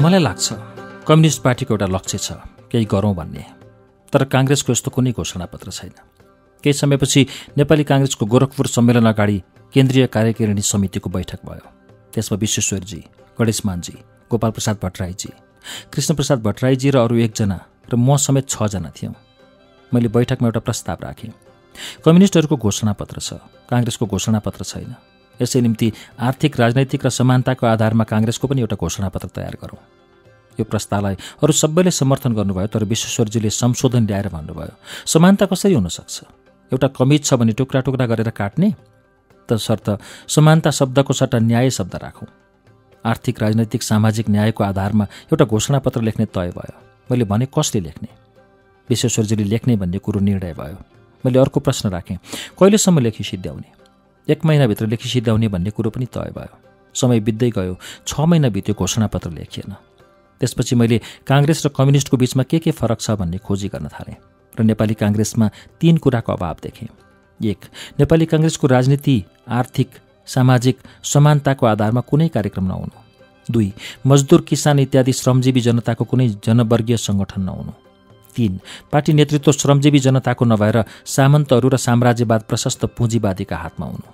मलाई लाग्छ कम्युनिस्ट पार्टीको एउटा लक्ष्य छ केही गरौँ भन्ने, तर काङ्ग्रेसको यस्तो कुनै घोषणापत्र छैन। केही समयपछि नेपाली काङ्ग्रेसको गोरखपुर सम्मेलन अगाडि केन्द्रीय कार्यकारिणी समितिको बैठक भयो। त्यसमा विश्वेश्वरजी, गणेशमानजी, गोपाल प्रसाद भट्टराईजी, कृष्णप्रसाद भट्टराईजी र अरू 1 जना र म समेत 6 जना थियौँ। मैले बैठकमा एउटा प्रस्ताव राखेँ। कम्युनिस्टहरूको घोषणापत्र छ, काङ्ग्रेसको घोषणापत्र छैन। यसै निम्ति आर्थिक, राजनैतिक र समानताको आधारमा काङ्ग्रेसको पनि एउटा घोषणापत्र तयार गरौँ। यो प्रस्तावलाई अरू सबैले समर्थन गर्नुभयो, तर विश्वेश्वरजीले संशोधन ल्याएर भन्नुभयो, समानता कसरी हुन सक्छ? एउटा कमिज छ भने टुक्रा टुक्रा गरेर काट्ने, तसर्थ समानता शब्दको सट्टा न्याय शब्द राखौँ। आर्थिक, राजनैतिक, सामाजिक न्यायको आधारमा एउटा घोषणापत्र लेख्ने तय भयो। मैले भने कसले लेख्ने? विश्वेश्वरजीले लेख्ने भन्ने कुरो निर्णय भयो। मैले अर्को प्रश्न राखेँ, कहिलेसम्म लेखी सिद्ध्याउने? 1 महिनाभित्र लेखी सिद्ध्याउने भन्ने कुरो पनि तय भयो। समय बित्दै गयो, 6 महिना बित्यो, घोषणापत्र लेखिएन। त्यसपछि मैले काङ्ग्रेस र कम्युनिस्टको बीचमा के फरक छ भन्ने खोजी गर्न थालेँ र नेपाली काङ्ग्रेसमा 3 कुराको अभाव देखेँ। 1. नेपाली काङ्ग्रेसको राजनीति आर्थिक, सामाजिक समानताको आधारमा कुनै कार्यक्रम नहुनु। 2. मजदुर, किसान इत्यादि श्रमजीवी जनताको कुनै जनवर्गीय सङ्गठन नहुनु। 3. पार्टी नेतृत्व श्रमजीवी जनताको नभएर सामन्तहरू र साम्राज्यवाद प्रशस्त पुँजीवादीका हातमा हुनु।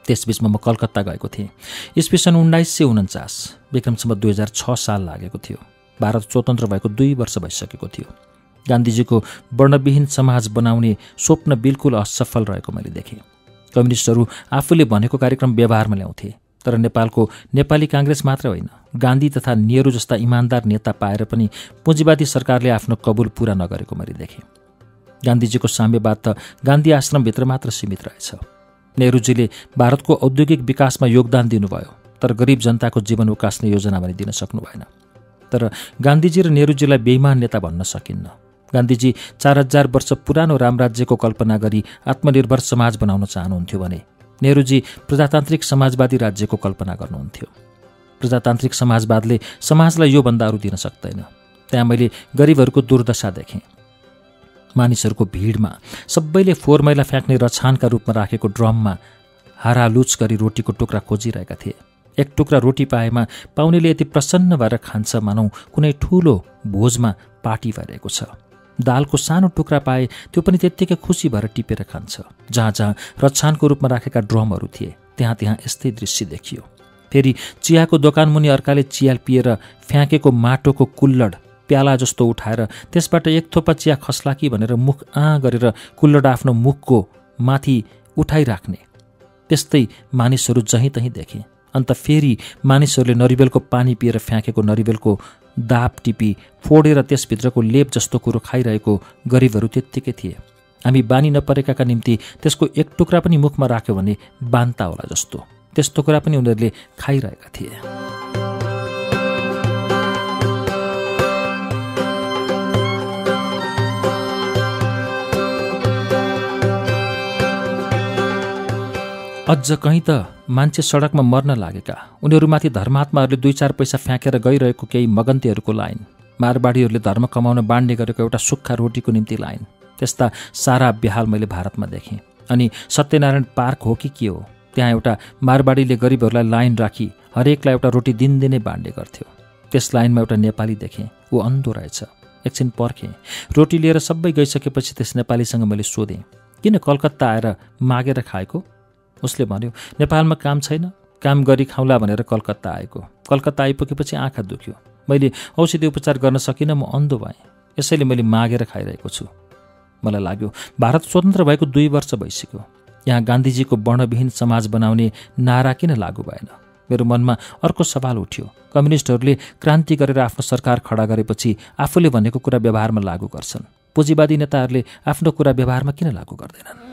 त्यसबीचमा म कलकत्ता गएको थिएँ। इस्वीसन 1949, विक्रमसम्म 2006 साल लागेको थियो। भारत स्वतन्त्र भएको 2 वर्ष भइसकेको थियो। गान्धीजीको वर्णविहीन समाज बनाउने स्वप्न बिल्कुल असफल रहेको मैले देखेँ। कम्युनिस्टहरू आफूले भनेको कार्यक्रम व्यवहारमा ल्याउँथे, तर नेपालको नेपाली काङ्ग्रेस मात्र होइन, गान्धी तथा नेहरू जस्ता इमान्दार नेता पाएर पनि पुँजीवादी सरकारले आफ्नो कबुल पूरा नगरेको मैले देखेँ। गान्धीजीको साम्यवाद त गान्धी आश्रमभित्र मात्र सीमित रहेछ। नेहरूजीले भारतको औद्योगिक विकासमा योगदान दिनुभयो, तर गरिब जनताको जीवन उकास्ने योजना भने दिन सक्नु भएन। तर गान्धीजी र नेहरूजीलाई बेइमान नेता भन्न सकिन्न। गान्धीजी 4000 वर्ष पुरानो रामराज्यको कल्पना गरी आत्मनिर्भर समाज बनाउन चाहनुहुन्थ्यो भने नेहरूजी प्रजातान्त्रिक समाजवादी राज्यको कल्पना गर्नुहुन्थ्यो। प्रजातान्त्रिक समाजवादले समाजलाई योभन्दा अरू दिन सक्दैन। त्यहाँ मैले गरिबहरूको दुर्दशा देखेँ। मानिसहरूको भिडमा सबैले फोहोर मैला फ्याँक्ने रछानका रूपमा राखेको ड्रममा हारालुच गरी रोटीको टुक्रा खोजिरहेका थिए। 1 टुक्रा रोटी पाएमा पाउनेले यति प्रसन्न भएर खान्छ मानौ कुनै ठूलो भोजमा पार्टी भइरहेको छ। दालको सानो टुक्रा पाए त्यो पनि त्यत्तिकै खुसी भएर टिपेर खान्छ। जहाँ जहाँ रछानको रूपमा राखेका ड्रमहरू थिए त्यहाँ त्यहाँ यस्तै दृश्य देखियो। फेरि चियाको दोकानमुनि अर्काले चिया पिएर फ्याँकेको माटोको कुल्लड प्याला जस्तो उठाएर त्यसबाट 1 थोपा चिया खस्ला कि भनेर मुख गरेर कुल्लड आफ्नो मुखको माथि उठाइराख्ने, त्यस्तै मानिसहरू जहीँ तहीँ देखे। अन्त फेरि मानिसहरूले नरिवेलको पानी पिएर फ्याँकेको नरिवेलको दाप टिपी फोडेर त्यसभित्रको लेप जस्तो कुरो खाइरहेको गरिबहरू त्यत्तिकै थिए। हामी बानी नपरेकाका निम्ति त्यसको 1 टुक्रा पनि मुखमा राख्यो भने बान्ता होला जस्तो त्यस्तो कुरा पनि उनीहरूले खाइरहेका थिए। अझ कहीँ त मान्छे सडकमा मर्न लागेका, उनीहरूमाथि धर्मात्माहरूले 2-4 पैसा फ्याँकेर गइरहेको केही मगन्तेहरूको लाइन, मारवाडीहरूले धर्म कमाउन बाँड्ने गरेको एउटा सुक्खा रोटीको निम्ति लाइन, त्यस्ता सारा बेहाल मैले भारतमा देखेँ। अनि सत्यनारायण पार्क हो कि के हो, त्यहाँ एउटा मारवाडीले गरिबहरूलाई लाइन राखी हरेकलाई एउटा रोटी दिनदिनै बाँड्ने गर्थ्यो। त्यस लाइनमा एउटा नेपाली देखेँ, ऊ अन्धो रहेछ। एकछिन पर्खेँ। रोटी लिएर सबै गइसकेपछि त्यस नेपालीसँग मैले सोधेँ, किन कलकत्ता आएर मागेर खाएको? उसले भन्यो, नेपालमा काम छैन, काम गरी खाउँला भनेर कलकत्ता आएको। कलकत्ता आइपुगेपछि आँखा दुख्यो। मैले औषधि उपचार गर्न सकिनँ, म अन्धो भएँ। यसैले मैले मागेर खाइरहेको छु। मलाई लाग्यो भारत स्वतन्त्र भएको 2 वर्ष भइसक्यो, यहाँ गान्धीजीको वर्णविहीन समाज बनाउने नारा किन लागू भएन? मेरो मनमा अर्को सवाल उठ्यो। कम्युनिस्टहरूले क्रान्ति गरेर आफ्नो सरकार खडा गरेपछि आफूले भनेको कुरा व्यवहारमा लागू गर्छन्, पुँजीवादी नेताहरूले आफ्नो कुरा व्यवहारमा किन लागू गर्दैनन्?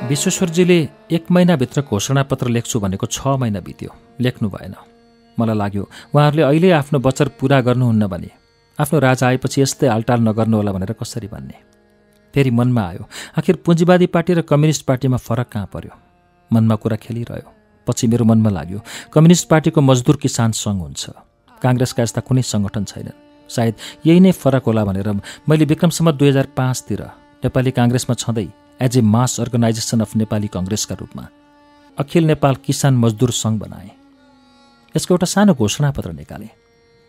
विश्वेश्वरजीले 1 महिनाभित्र घोषणापत्र लेख्छु भनेको 6 महिना बित्यो, लेख्नु भएन। मलाई लाग्यो उहाँहरूले अहिले आफ्नो वचन पूरा गर्नुहुन्न भने आफ्नो राजा आएपछि यस्तै आलटाल नगर्नु होला भनेर कसरी भन्ने। फेरि मनमा आयो, आखिर पुँजीवादी पार्टी र कम्युनिस्ट पार्टीमा फरक कहाँ पर्यो? मनमा कुरा खेलिरह्यो। पछि मेरो मनमा लाग्यो, कम्युनिस्ट पार्टीको मजदुर किसान सङ्घ हुन्छ, काङ्ग्रेसका यस्ता कुनै सङ्गठन छैनन्। सायद यही नै फरक होला भनेर मैले विक्रमसम्म 2005तिर नेपाली काङ्ग्रेसमा छँदै as a mass organisation of Nepali कङ्ग्रेसका रूपमा अखिल नेपाल किसान मजदुर सङ्घ बनाएँ। यसको एउटा सानो घोषणापत्र निकालेँ।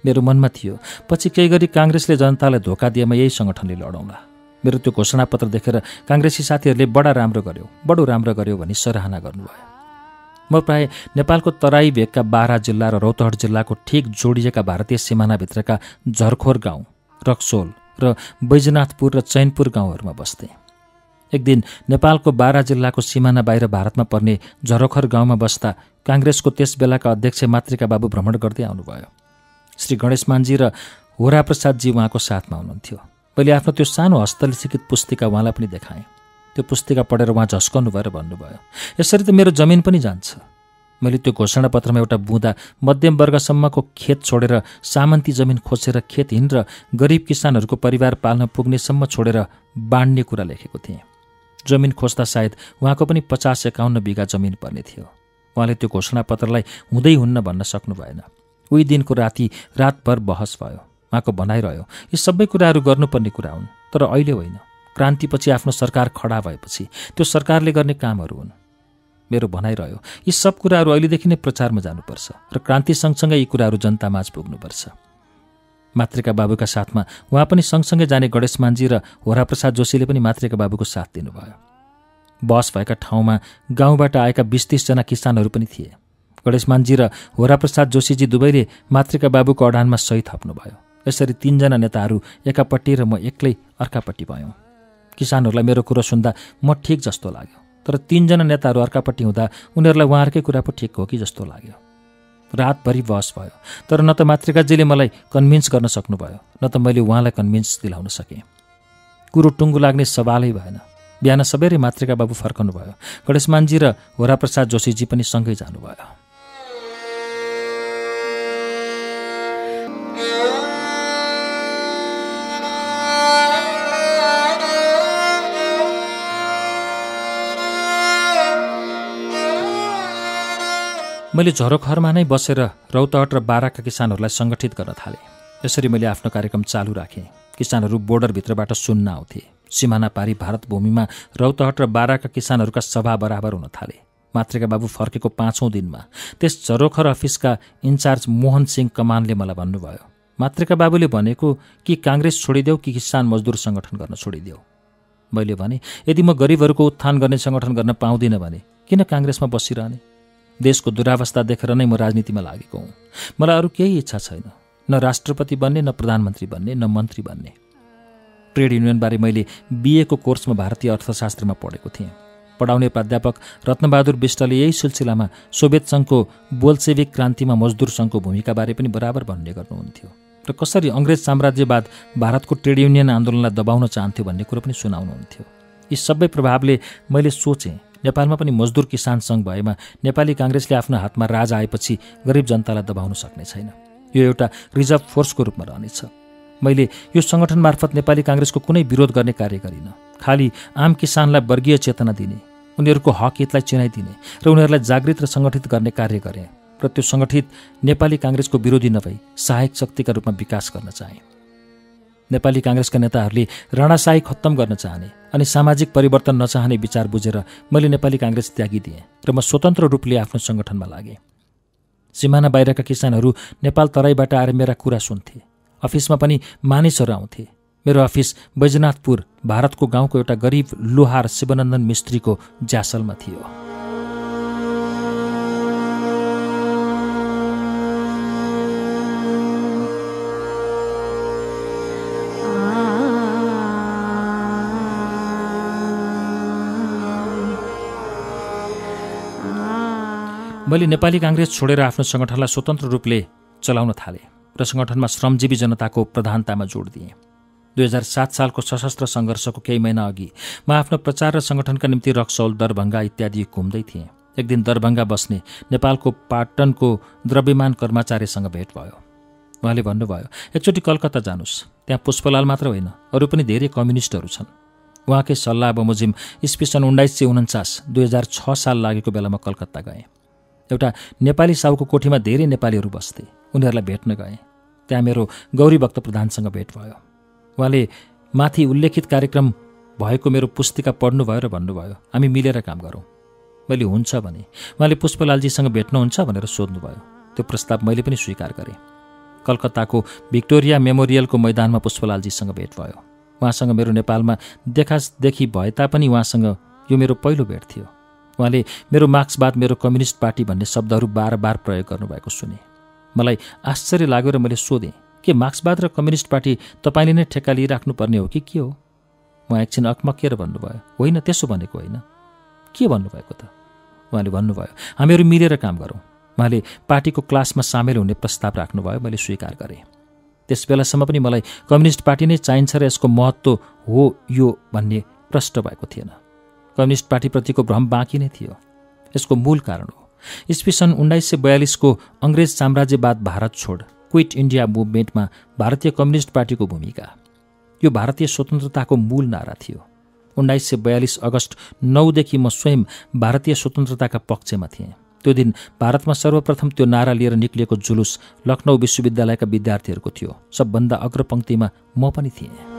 मेरो मनमा थियो, पछि केही गरी काङ्ग्रेसले जनतालाई धोका दिएमा यही सङ्गठनले लडाउँला। मेरो त्यो घोषणापत्र देखेर काङ्ग्रेसी साथीहरूले बडो राम्रो गर्यो भनी सराहना गर्नुभयो। म प्राय नेपालको तराई भेगका बारा जिल्ला र रौतहट जिल्लाको ठिक जोडिएका भारतीय सिमानाभित्रका झरखोर गाउँ, रक्सोल र बैजनाथपुर र चैनपुर गाउँहरूमा बस्थेँ। एक दिन नेपालको बारा जिल्लाको सिमाना बाहिर भारतमा पर्ने झरखोर गाउँमा बस्दा काङ्ग्रेसको त्यस बेलाका अध्यक्ष मातृका बाबु भ्रमण गर्दै आउनुभयो। श्री गणेश मानजी र होराप्रसादजी उहाँको साथमा हुनुहुन्थ्यो। मैले आफ्नो त्यो सानो हस्तलिखित पुस्तिका उहाँलाई पनि देखाएँ। त्यो पुस्तिका पढेर उहाँ झस्कनु भएर भन्नुभयो, यसरी त मेरो जमिन पनि जान्छ। मैले त्यो घोषणापत्रमा एउटा बुँदा मध्यम वर्गसम्मको खेत छोडेर सामन्ती जमिन खोजेर खेतहीन र गरिब किसानहरूको परिवार पाल्न पुग्नेसम्म छोडेर बाँड्ने कुरा लेखेको थिएँ। जमिन खोज्दा सायद उहाँको पनि 50-51 बिघा जमिन पर्ने थियो। उहाँले त्यो घोषणापत्रलाई हुँदै हुन्न भन्न सक्नु भएन। उही दिनको रातभर बहस भयो। उहाँको भनाइरह्यो, यी सबै कुराहरू गर्नुपर्ने कुरा हुन्, तर अहिले होइन। क्रान्तिपछि आफ्नो सरकार खडा भएपछि त्यो सरकारले गर्ने कामहरू हुन्। मेरो भनाइरह्यो, यी सब कुराहरू अहिलेदेखि नै प्रचारमा जानुपर्छ र क्रान्ति सँगसँगै यी कुराहरू जनतामाझ पुग्नुपर्छ। मातृका बाबुका साथमा उहाँ पनि सँगसँगै जाने गणेश मानजी र होराप्रसाद जोशीले पनि मातृका बाबुको साथ दिनुभयो। बस भएका ठाउँमा गाउँबाट आएका 20-30 जना किसानहरू पनि थिए। गणेश मानजी र होराप्रसाद जोशीजी दुवैले मातृका बाबुको अडानमा सही थप्नुभयो। यसरी 3 जना नेताहरू एकापट्टि र म एक्लै अर्कापट्टि भयौँ। किसानहरूलाई मेरो कुरो सुन्दा म ठिक जस्तो लाग्यो, तर 3 जना नेताहरू अर्कापट्टि हुँदा उनीहरूलाई उहाँहरूकै कुरा पो ठिक हो कि जस्तो लाग्यो। रातभरि बहस भयो, तर न त मातृकाजीले मलाई कन्भिन्स गर्न सक्नुभयो, न त मैले उहाँलाई कन्भिन्स दिलाउन सकेँ। कुरो टुङ्गो लाग्ने सवालै भएन। बिहान सबेरै मातृका बाबु फर्कनु भयो। गणेश मानजी र होराप्रसाद जोशीजी पनि सँगै जानुभयो। मैले झरोखरमा नै बसेर रौतहट र बाराका किसानहरूलाई सङ्गठित गर्न थालेँ। यसरी मैले आफ्नो कार्यक्रम चालु राखेँ। किसानहरू बोर्डरभित्रबाट सुन्न आउँथे। सिमाना पारी भारत भूमिमा रौतहट र बाराका किसानहरूका सभा बराबर हुन थाले। मातृका बाबु फर्केको 5औं दिनमा त्यस झरोखर अफिसका इन्चार्ज मोहन सिंह कमानले मलाई भन्नुभयो, मातृका बाबुले भनेको कि काङ्ग्रेस छोडिदेऊ कि किसान मजदुर सङ्गठन गर्न छोडिदेऊ। मैले भने, यदि म गरिबहरूको उत्थान गर्ने सङ्गठन गर्न पाउँदिनँ भने किन काङ्ग्रेसमा बसिरहने? देशको दुरावस्था देखेर नै म राजनीतिमा लागेको हुँ। मलाई अरू केही इच्छा छैन, न राष्ट्रपति बन्ने, न प्रधानमन्त्री बन्ने, न मन्त्री बन्ने। ट्रेड युनियनबारे मैले बीएको कोर्समा भारतीय अर्थशास्त्रमा पढेको थिएँ। पढाउने प्राध्यापक रत्नबहादुर विष्टले यही सिलसिलामा सोभियत सङ्घको बोल्सेविक क्रान्तिमा मजदुर सङ्घको भूमिकाबारे पनि बराबर भन्ने गर्नुहुन्थ्यो र कसरी अङ्ग्रेज साम्राज्यवाद भारतको ट्रेड युनियन आन्दोलनलाई दबाउन चाहन्थ्यो भन्ने कुरो पनि सुनाउनुहुन्थ्यो। यी सबै प्रभावले मैले सोचेँ, नेपालमा पनि मजदुर किसान सङ्घ भएमा नेपाली काङ्ग्रेसले आफ्नो हातमा राज आएपछि गरिब जनतालाई दबाउन सक्ने छैन। यो एउटा रिजर्भ फोर्सको रूपमा रहनेछ। मैले यो सङ्गठन मार्फत नेपाली काङ्ग्रेसको कुनै विरोध गर्ने कार्य गरिनँ। खालि आम किसानलाई वर्गीय चेतना दिने, उनीहरूको हक हितलाई चिनाइदिने र उनीहरूलाई जागृत र सङ्गठित गर्ने कार्य गरेँ र त्यो सङ्गठित नेपाली काङ्ग्रेसको विरोधी नभई सहायक शक्तिका रूपमा विकास गर्न चाहेँ। नेपाली काङ्ग्रेसका नेताहरूले राणाशाही खत्तम गर्न चाहने अनि सामाजिक परिवर्तन नचाहने विचार बुझेर मैले नेपाली काङ्ग्रेस त्यागिदिएँ र म स्वतन्त्र रूपले आफ्नो सङ्गठनमा लागेँ। सिमाना बाहिरका किसानहरू नेपाल तराईबाट आएर मेरा कुरा सुन्थे। अफिसमा पनि मानिसहरू आउँथे। मेरो अफिस बैजनाथपुर भारतको गाउँको एउटा गरिब लोहार शिवनन्दन मिस्त्रीको ज्यासलमा थियो। मैले नेपाली काङ्ग्रेस छोडेर आफ्नो सङ्गठनलाई स्वतन्त्र रूपले चलाउन थालेँ र सङ्गठनमा श्रमजीवी जनताको प्रधानतामा जोड दिएँ। 2007 सालको सशस्त्र सङ्घर्षको केही महिना अघि म आफ्नो प्रचार र सङ्गठनका निम्ति रक्सौल, दरभङ्गा इत्यादि घुम्दै थिएँ। एक दिन दरभङ्गा बस्ने नेपालको पाटनको द्रव्यमान कर्मचारीसँग भेट भयो। उहाँले भन्नुभयो, एकचोटि कलकत्ता जानुस्, त्यहाँ पुष्पलाल मात्र होइन अरू पनि धेरै कम्युनिस्टहरू छन्। उहाँकै सल्लाह बमोजिम इस्वीसन 1949 2006 साल लागेको बेलामा कलकत्ता गएँ। एउटा नेपाली साहुको कोठीमा धेरै नेपालीहरू बस्थे। उनीहरूलाई भेट्न गएँ। त्यहाँ मेरो गौरी भक्त प्रधानसँग भेट भयो। उहाँले माथि उल्लेखित कार्यक्रम भएको मेरो पुस्तिका पढ्नुभयो र भन्नुभयो, हामी मिलेर काम गरौँ। मैले हुन्छ भने। उहाँले पुष्पलालजीसँग भेट्नुहुन्छ भनेर सोध्नुभयो। त्यो प्रस्ताव मैले पनि स्वीकार गरेँ। कलकत्ताको भिक्टोरिया मेमोरियलको मैदानमा पुष्पलालजीसँग भेट भयो। उहाँसँग मेरो नेपालमा देखादेखि भए तापनि उहाँसँग यो मेरो पहिलो भेट थियो। उहाँले मेरो मार्क्सवाद मेरो कम्युनिस्ट पार्टी भन्ने शब्दहरू बार प्रयोग गर्नुभएको सुने। मलाई आश्चर्य लाग्यो र मैले सोधेँ, के मार्क्सवाद र कम्युनिस्ट पार्टी तपाईँले नै ठेक्का लिइराख्नुपर्ने हो कि के हो? उहाँ एकछिन अकमकिएर भन्नुभयो, होइन त्यसो भनेको होइन। के भन्नुभएको त? उहाँले भन्नुभयो, हामीहरू मिलेर काम गरौँ। उहाँले पार्टीको क्लासमा सामेल हुने प्रस्ताव राख्नुभयो। मैले स्वीकार गरेँ। त्यस बेलासम्म पनि मलाई कम्युनिस्ट पार्टी नै चाहिन्छ र यसको महत्त्व हो यो भन्ने प्रष्ट भएको थिएन। कम्युनिस्ट पार्टीप्रतिको भ्रम बाँकी नै थियो। यसको मूल कारण हो इस्वीसन 1942 को अङ्ग्रेज साम्राज्यवाद भारत छोड क्विट इन्डिया मुभमेन्टमा भारतीय कम्युनिस्ट पार्टीको भूमिका। यो भारतीय स्वतन्त्रताको मूल नारा थियो। 1942 अगस्त 9 देखि म स्वयं भारतीय स्वतन्त्रताका पक्षमा थिएँ। त्यो दिन भारतमा सर्वप्रथम त्यो नारा लिएर निक्लिएको जुलुस लखनऊ विश्वविद्यालयका विद्यार्थीहरूको थियो। सबभन्दा अग्रपङ्क्तिमा म पनि थिएँ।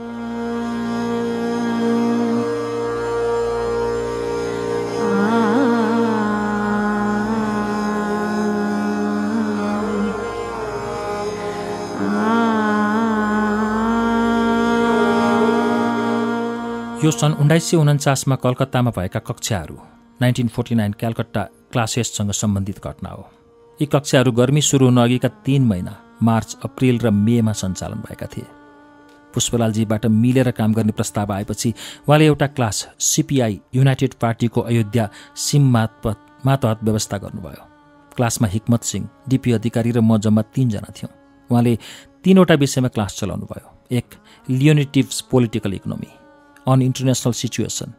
यो सन् 1949 मा कलकत्तामा भएका कक्षाहरू 1949 क्यालकट्टा क्लासेससँग सम्बन्धित घटना हो। यी कक्षाहरू गर्मी सुरु हुन अघिका 3 महिना मार्च, अप्रिल र मेमा सञ्चालन भएका थिए। पुष्पलालजीबाट मिलेर काम गर्ने प्रस्ताव आएपछि उहाँले एउटा क्लास सिपिआई युनाइटेड पार्टीको अयोध्या सिम मातहत व्यवस्था गर्नुभयो। क्लासमा हिक्मत सिंह, डिपी अधिकारी र म जम्मा 3 जना थियौँ। उहाँले 3वटा विषयमा क्लास चलाउनु भयो। 1 Leontiev's political economy, on international situation,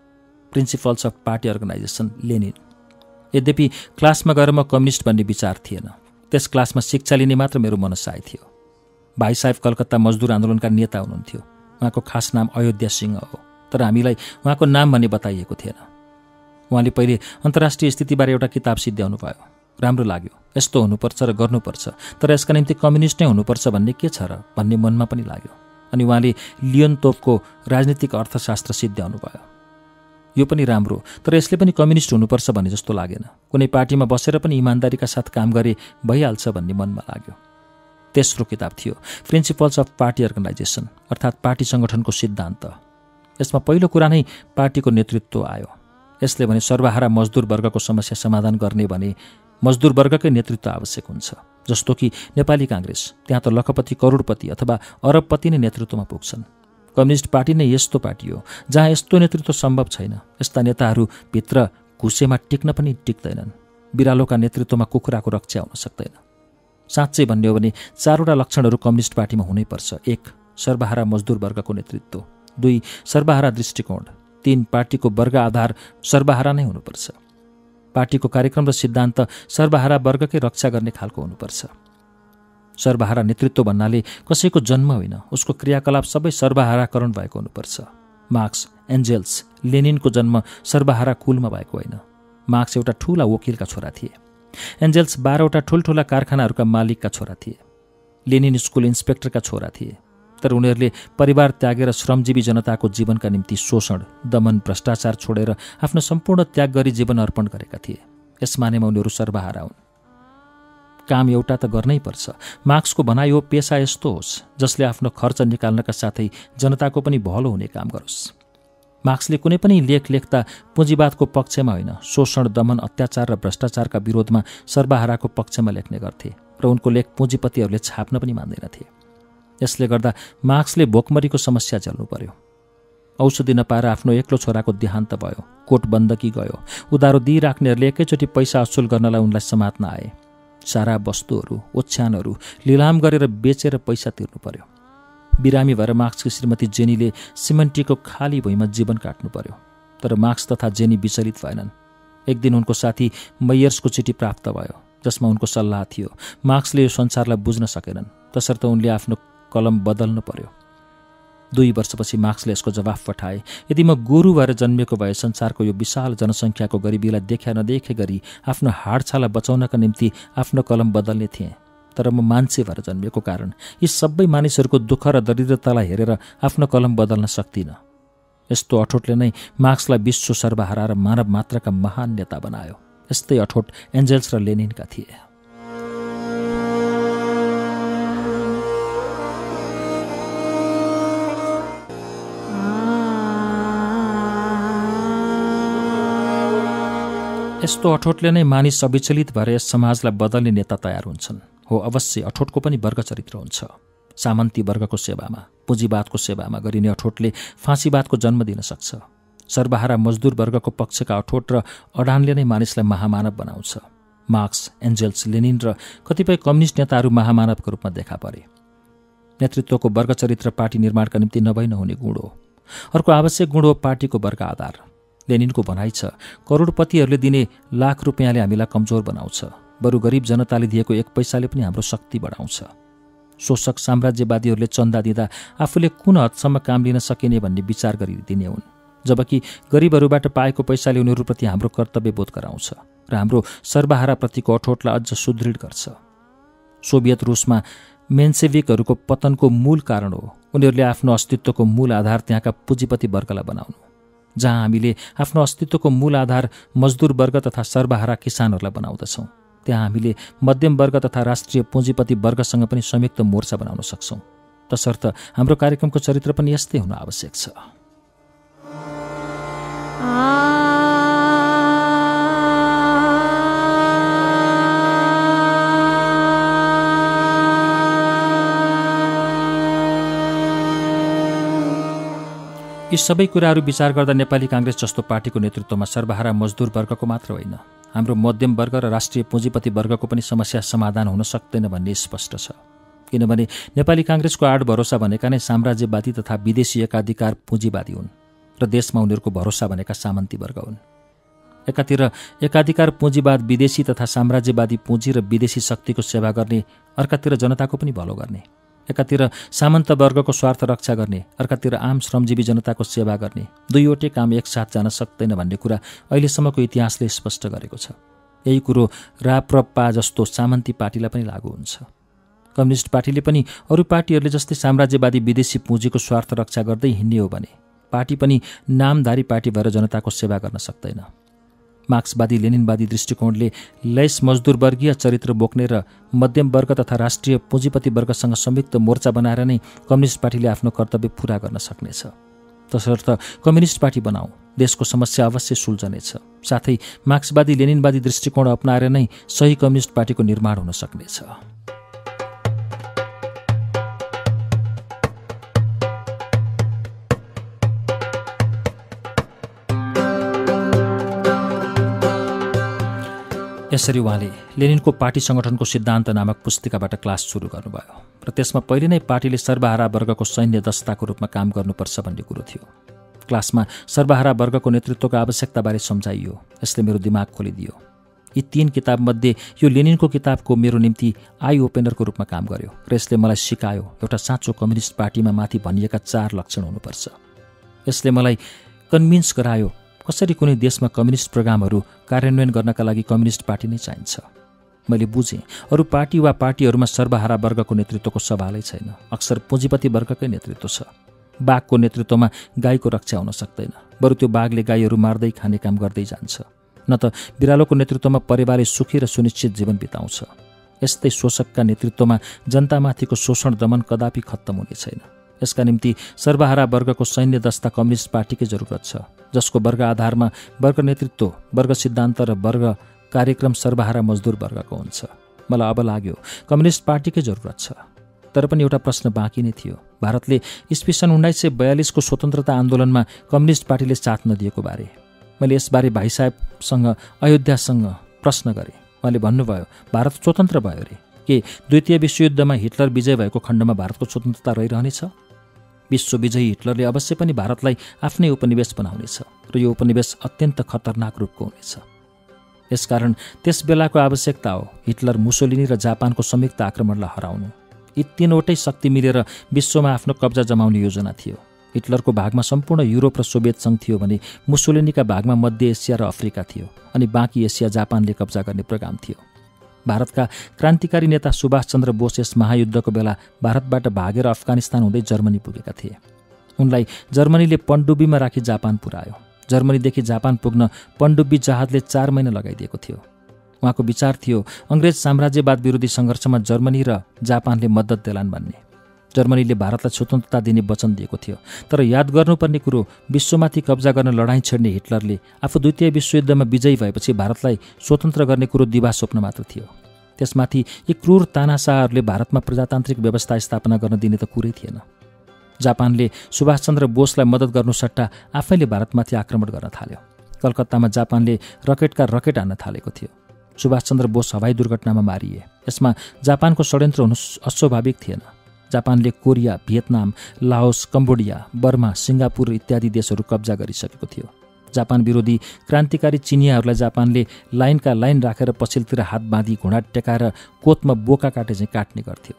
principles of party organisation, Lenin. यद्यपि क्लासमा गएर म कम्युनिस्ट भन्ने विचार थिएन। त्यस क्लासमा शिक्षा लिने मात्र मेरो मनसाय थियो। भाइ साहेब कलकत्ता मजदुर आन्दोलनका नेता हुनुहुन्थ्यो। उहाँको खास नाम अयोध्या सिंह हो, तर हामीलाई उहाँको नाम भन्ने बताइएको थिएन। उहाँले पहिले अन्तर्राष्ट्रिय स्थितिबारे एउटा किताब सिद्ध्याउनु भयो। राम्रो लाग्यो, यस्तो हुनुपर्छ र गर्नुपर्छ, तर यसका निम्ति कम्युनिस्ट नै हुनुपर्छ भन्ने के छ र भन्ने मनमा पनि लाग्यो। अनि उहाँले लियोन तोपको राजनीतिक अर्थशास्त्र सिद्ध्याउनु भयो। यो पनि राम्रो, तर यसले पनि कम्युनिस्ट हुनुपर्छ भन्ने जस्तो लागेन। कुनै पार्टीमा बसेर पनि इमान्दारीका साथ काम गरे भइहाल्छ भन्ने मनमा लाग्यो। तेस्रो किताब थियो प्रिन्सिपल्स अफ पार्टी अर्गनाइजेसन, अर्थात् पार्टी सङ्गठनको सिद्धान्त। यसमा पहिलो कुरा नै पार्टीको नेतृत्व आयो। यसले भने सर्वहारा मजदुर वर्गको समस्या समाधान गर्ने भने मजदुर वर्गकै नेतृत्व आवश्यक हुन्छ। जस्तो कि नेपाली काङ्ग्रेस, त्यहाँ त लखपति करोडपति अथवा अरबपति नै नेतृत्वमा पुग्छन्। कम्युनिस्ट पार्टी नै यस्तो पार्टी हो जहाँ यस्तो नेतृत्व सम्भव छैन। यस्ता नेताहरू भित्र घुसेमा टिक्न पनि टिक्दैनन्। बिरालोका नेतृत्वमा कुखुराको रक्षा हुन सक्दैन। साँच्चै भन्ने हो भने 4वटा लक्षणहरू कम्युनिस्ट पार्टीमा हुनैपर्छ। 1 सर्वहारा मजदुर वर्गको नेतृत्व, 2 सर्वहारा दृष्टिकोण, 3 पार्टीको वर्ग आधार सर्वहारा नै हुनुपर्छ। पार्टीको कार्यक्रम र सिद्धान्त सर्वहारा वर्गकै रक्षा गर्ने खालको हुनुपर्छ। सर्वहारा नेतृत्व भन्नाले कसैको जन्म होइन, उसको क्रियाकलाप सबै सर्वहाराकरण भएको हुनुपर्छ। मार्क्स, एन्जेल्स, लेनिनको जन्म सर्वहारा कुलमा भएको होइन। मार्क्स एउटा ठूला वकिलका छोरा थिए। एन्जेल्स 12वटा ठुल्ठुला कारखानाहरूका मालिकका छोरा थिए। लेनिन स्कुल इन्सपेक्टरका छोरा थिए। तर उनीहरूले परिवार त्यागेर श्रमजीवी जनताको जीवनका निम्ति शोषण, दमन, भ्रष्टाचार छोडेर आफ्नो सम्पूर्ण त्याग गरी जीवन अर्पण गरेका थिए। यस मानेमा उनीहरू सर्वहारा हुन्। काम एउटा त गर्नै पर्छ। मार्क्सको भनाइ हो, पेसा यस्तो होस् जसले आफ्नो खर्च निकाल्नका साथै जनताको पनि भलो हुने काम गरोस्। मार्क्सले कुनै पनि लेख लेख्दा पुँजीवादको पक्षमा होइन, शोषण, दमन, अत्याचार र भ्रष्टाचारका विरोधमा सर्वहाराको पक्षमा लेख्ने गर्थे र उनको लेख पुँजीपतिहरूले छाप्न पनि मान्दैनथे। यसले गर्दा मार्क्सले भोकमरीको समस्या झेल्नु पर्यो। औषधि नपाएर आफ्नो एक्लो छोराको देहान्त भयो। कोट बन्दकी गयो। उधारो दिइराख्नेहरूले एकैचोटि पैसा असुल गर्नलाई उनलाई समात्न आए। सारा वस्तुहरू, ओछ्यानहरू लिलाम गरेर बेचेर पैसा तिर्नु पर्यो। बिरामी भएर मार्क्सकी श्रीमती जेनीले सिमेन्टीको खाली भुइँमा जीवन काट्नु पर्यो। तर मार्क्स तथा जेनी विचलित भएनन्। एक दिन उनको साथी मैयर्सको चिठी प्राप्त भयो, जसमा उनको सल्लाह थियो। मार्क्सले यो संसारलाई बुझ्न सकेनन्। तसर्थ उनले आफ्नो कलम बदल्नु पर्यो। 2 वर्षपछि मार्क्सले यसको जवाफ पठाए, यदि म गोरु भएर जन्मिएको भए संसारको यो विशाल जनसङ्ख्याको गरिबीलाई देखा नदेखे गरी आफ्नो हाडछाला बचाउनका निम्ति आफ्नो कलम बदल्ने थिएँ। तर म मान्छे भएर जन्मिएको कारण यी सबै मानिसहरूको दुःख र दरिद्रतालाई हेरेर आफ्नो कलम बदल्न सक्दिनँ। यस्तो अठोटले नै मार्क्सलाई विश्व सर्वहारा र मानव मात्रका महान नेता बनायो। यस्तै अठोट एन्जेल्स र लेनिनका थिए। यस्तो अठोटले नै मानिस अविचलित भएर यस समाजलाई बदल्ने नेता तयार हुन्छन्। हो, अवश्य अठोटको पनि वर्ग चरित्र हुन्छ। सामन्ती वर्गको सेवामा, पुँजीवादको सेवामा गरिने अठोटले फाँसीवादको जन्म दिन सक्छ। सर्वहारा मजदुर वर्गको पक्षका अठोट र अडानले नै मानिसलाई महामानव बनाउँछ। मार्क्स, एन्जेल्स, लेनिन र कतिपय कम्युनिस्ट नेताहरू महामानवको रूपमा देखा परे। नेतृत्वको वर्ग चरित्र पार्टी निर्माणका निम्ति नभई नहुने गुण हो। अर्को आवश्यक गुण हो पार्टीको वर्ग आधार। लेनिनको भनाइ छ, करोडपतिहरूले दिने लाख रुपियाँले हामीलाई कमजोर बनाउँछ, बरु गरिब जनताले दिएको 1 पैसाले पनि हाम्रो शक्ति बढाउँछ। शोषक साम्राज्यवादीहरूले चन्दा दिँदा आफूले कुन हदसम्म काम लिन सकिने भन्ने विचार गरिदिने हुन्, जबकि गरिबहरूबाट पाएको पैसाले उनीहरूप्रति हाम्रो कर्तव्य बोध गराउँछ र हाम्रो सर्वहाराप्रतिको अठोटलाई अझ सुदृढ गर्छ। सोभियत रुसमा मेन्सेभिकहरूको पतनको मूल कारण हो उनीहरूले आफ्नो अस्तित्वको मूल आधार त्यहाँका पुँजीपति वर्गलाई बनाउनु। जहाँ हामीले आफ्नो अस्तित्वको मूल आधार मजदुर वर्ग तथा सर्वहारा किसानहरूलाई बनाउँदछौँ, त्यहाँ हामीले मध्यम वर्ग तथा राष्ट्रिय पुँजीपति वर्गसँग पनि संयुक्त मोर्चा बनाउन सक्छौँ। तसर्थ हाम्रो कार्यक्रमको चरित्र पनि यस्तै हुन आवश्यक छ। यी सबै कुराहरू विचार गर्दा नेपाली काङ्ग्रेस जस्तो पार्टीको नेतृत्वमा सर्वहारा मजदुर वर्गको मात्र होइन, हाम्रो मध्यम वर्ग र राष्ट्रिय पुँजीपति वर्गको पनि समस्या समाधान हुन सक्दैन भन्ने स्पष्ट छ। किनभने नेपाली काङ्ग्रेसको आड भरोसा भनेका नै साम्राज्यवादी तथा विदेशी एकाधिकार पुँजीवादी हुन् र देशमा उनीहरूको भरोसा भनेका सामन्ती वर्ग हुन्। एकातिर एकाधिकार पुँजीवाद विदेशी तथा साम्राज्यवादी पुँजी र विदेशी शक्तिको सेवा गर्ने, अर्कातिर जनताको पनि भलो गर्ने। एकातिर सामन्त वर्गको स्वार्थ रक्षा गर्ने, अर्कातिर आम श्रमजीवी जनताको सेवा गर्ने, दुईवटै काम एकसाथ जान सक्दैन भन्ने कुरा अहिलेसम्मको इतिहासले स्पष्ट गरेको छ। यही कुरो राप्रपा जस्तो सामन्ती पार्टीलाई पनि लागू हुन्छ। कम्युनिस्ट पार्टीले पनि अरू पार्टीहरूले जस्तै साम्राज्यवादी विदेशी पुँजीको स्वार्थ रक्षा गर्दै हिँड्ने हो भने पार्टी पनि नामधारी पार्टी भएर जनताको सेवा गर्न सक्दैन। मार्क्सवादी लेनिनवादी दृष्टिकोणले लैस मजदुर वर्गीय चरित्र बोक्ने र मध्यम वर्ग तथा राष्ट्रिय पुँजीपति वर्गसँग संयुक्त मोर्चा बनाएर नै कम्युनिस्ट पार्टीले आफ्नो कर्तव्य पूरा गर्न सक्नेछ। तसर्थ कम्युनिस्ट पार्टी बनाऊ, देशको समस्या अवश्य सुल्झनेछ। साथै मार्क्सवादी लेनिनवादी दृष्टिकोण अपनाएर नै सही कम्युनिस्ट पार्टीको निर्माण हुन सक्नेछ। यसरी उहाँले लेनिनको पार्टी सङ्गठनको सिद्धान्त नामक पुस्तिकाबाट क्लास सुरु गर्नुभयो र त्यसमा पहिले नै पार्टीले सर्वहारा वर्गको सैन्य दस्ताको रूपमा काम गर्नुपर्छ भन्ने कुरो थियो। क्लासमा सर्वहारा वर्गको नेतृत्वको आवश्यकताबारे सम्झाइयो। यसले मेरो दिमाग खोलिदियो। यी 3 किताबमध्ये यो लेनिनको किताबको मेरो निम्ति आई ओपेनरको रूपमा काम गर्यो र यसले मलाई सिकायो एउटा साँचो कम्युनिस्ट पार्टीमा माथि भनिएका 4 लक्षण हुनुपर्छ। यसले मलाई कन्भिन्स गरायो कसरी कुनै देशमा कम्युनिस्ट प्रोग्रामहरू कार्यान्वयन गर्नका लागि कम्युनिस्ट पार्टी नै चाहिन्छ। मैले बुझेँ अरू पार्टी वा पार्टीहरूमा सर्वहारा वर्गको नेतृत्वको सवालै छैन, अक्सर पुँजीपति वर्गकै नेतृत्व छ। बाघको नेतृत्वमा गाईको रक्षा हुन सक्दैन, बरु त्यो बाघले गाईहरू मार्दै खाने काम गर्दै जान्छ। न त बिरालोको नेतृत्वमा परिवारले सुखी र सुनिश्चित जीवन बिताउँछ। यस्तै शोषकका नेतृत्वमा जनतामाथिको शोषण दमन कदापि खत्तम हुने छैन। यसका निम्ति सर्वहारा वर्गको सैन्य दस्ता कम्युनिस्ट पार्टीकै जरुरत छ, जसको वर्ग आधारमा वर्ग नेतृत्व, वर्ग सिद्धान्त र वर्ग कार्यक्रम सर्वहारा मजदुर वर्गको हुन्छ। मलाई अब लाग्यो कम्युनिस्ट पार्टीकै जरुरत छ। तर पनि एउटा प्रश्न बाँकी नै थियो। भारतले ईस्वी सन् 1942 को स्वतन्त्रता आन्दोलनमा कम्युनिस्ट पार्टीले साथ नदिएको बारे। मैले यसबारे भाइ साहेबसँग अयोध्यासँग प्रश्न गरेँ। उहाँले भन्नुभयो भारत स्वतन्त्र भयो रे, के द्वितीय विश्वयुद्धमा हिटलर विजय भएको खण्डमा भारतको स्वतन्त्रता रहिरहनेछ? विश्वविजयी हिटलरले अवश्य पनि भारतलाई आफ्नै उपनिवेश बनाउनेछ र यो उपनिवेश अत्यन्त खतरनाक रूपको हुनेछ। यसकारण त्यस बेलाको आवश्यकता हो हिटलर, मुसोलिनी र जापानको संयुक्त आक्रमणलाई हराउनु। यी तीनवटै शक्ति मिलेर विश्वमा आफ्नो कब्जा जमाउने योजना थियो। हिटलरको भागमा सम्पूर्ण युरोप र सोभियत सङ्घ थियो भने मुसोलिनीका भागमा मध्य एसिया र अफ्रिका थियो अनि बाँकी एसिया जापानले कब्जा गर्ने प्रोग्राम थियो। भारतका क्रान्तिकारी नेता सुभाष चन्द्र बोस यस महायुद्धको बेला भारतबाट भागेर अफगानिस्तान हुँदै जर्मनी पुगेका थिए। उनलाई जर्मनीले पनडुब्बीमा राखी जापान पुर्यायो। जर्मनीदेखि जापान पुग्न पनडुब्बी जहाजले 4 महिना लगाइदिएको थियो। उहाँको विचार थियो अङ्ग्रेज साम्राज्यवाद विरोधी सङ्घर्षमा जर्मनी र जापानले मद्दत देलान् भन्ने। जर्मनीले भारतलाई स्वतन्त्रता दिने वचन दिएको थियो। तर याद गर्नुपर्ने कुरो, विश्वमाथि कब्जा गर्न लडाईँ छेड्ने हिटलरले आफू द्वितीय विश्वयुद्धमा विजयी भएपछि भारतलाई स्वतन्त्र गर्ने कुरो दिवा स्वप्न मात्र थियो। त्यसमाथि यी क्रूर तानाशाहहरूले भारतमा प्रजातान्त्रिक व्यवस्था स्थापना गर्न दिने त कुरै थिएन। जापानले सुभाषचन्द्र बोसलाई मद्दत गर्नु सट्टा आफैले भारतमाथि आक्रमण गर्न थाल्यो। कलकत्तामा जापानले रकेटका रकेट हान्न थालेको थियो। सुभाषचन्द्र बोस हवाई दुर्घटनामा मारिए। यसमा जापानको षड्यन्त्र हुनु अस्वाभाविक थिएन। जापानले Korea, Vietnam, Laos, Cambodia, Burma, Singapore इत्यादि देशहरू कब्जा गरिसकेको थियो। जापान विरोधी क्रान्तिकारी चिनियाहरूलाई जापानले लाइनका लाइन राखेर पछिल्तिर हात बाँधी घुँडा टेकाएर कोतमा बोका काटे चाहिँ काट्ने गर्थ्यो।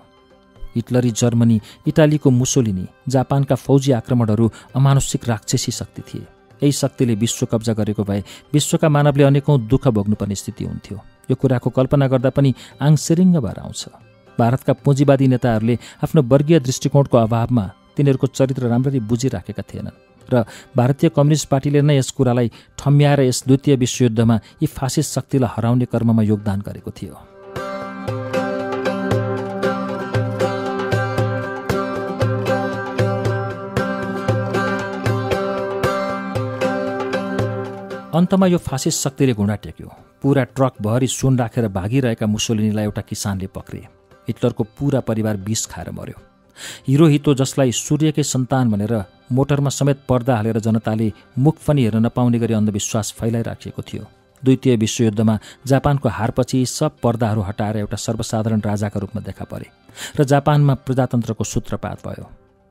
हिटलरी जर्मनी, इटालीको मुसोलिनी, जापानका फौजी आक्रमणहरू अमानुषिक राक्षसी शक्ति थिए। यही शक्तिले विश्व कब्जा गरेको भए विश्वका मानवले अनेकौं दुःख भोग्नुपर्ने स्थिति हुन्थ्यो। यो कुराको कल्पना गर्दा पनि आङ सिरिङ्ग भएर आउँछ। भारतका पुँजीवादी नेताहरूले आफ्नो वर्गीय दृष्टिकोणको अभावमा तिनीहरूको चरित्र राम्ररी बुझिराखेका थिएनन् र भारतीय कम्युनिस्ट पार्टीले नै यस कुरालाई ठम्याएर यस द्वितीय विश्वयुद्धमा यी फासिस्ट शक्तिलाई हराउने कर्ममा योगदान गरेको थियो। अन्तमा यो फासिस्ट शक्तिले घुँडा टेक्यो। पूरा ट्रक भरि सुन राखेर भागिरहेका मुसोलिनीलाई एउटा किसानले पक्रे। हिटलरको पूरा परिवार विष खाएर मर्यो। हिरोहितो, जसलाई सूर्यकै सन्तान भनेर मोटरमा समेत पर्दा हालेर जनताले मुख पनि हेर्न नपाउने गरी अन्धविश्वास फैलाइराखिएको थियो। द्वितीय विश्वयुद्धमा जापानको हारपछि यी सब पर्दाहरू हटाएर एउटा सर्वसाधारण राजाका रूपमा देखा परे र जापानमा प्रजातन्त्रको सूत्रपात भयो।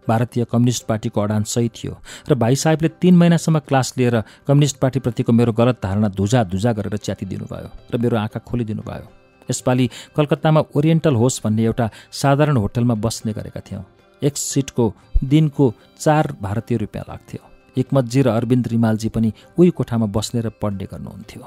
भारतीय कम्युनिस्ट पार्टीको अडान सही थियो र भाइ साहेबले 3 महिनासम्म क्लास लिएर कम्युनिस्ट पार्टीप्रतिको मेरो गलत धारणा धुजा गरेर च्यातिदिनु भयो र मेरो आँखा खोलिदिनु भयो। यसपालि कलकत्तामा ओरिएन्टल होस् भन्ने एउटा साधारण होटलमा बस्ने गरेका थियौँ। एक सिटको दिनको 4 भारतीय रुपियाँ लाग्थ्यो। एकमतजी र अरविन्द रिमालजी पनि उही कोठामा बस्ने र पढ्ने गर्नुहुन्थ्यो।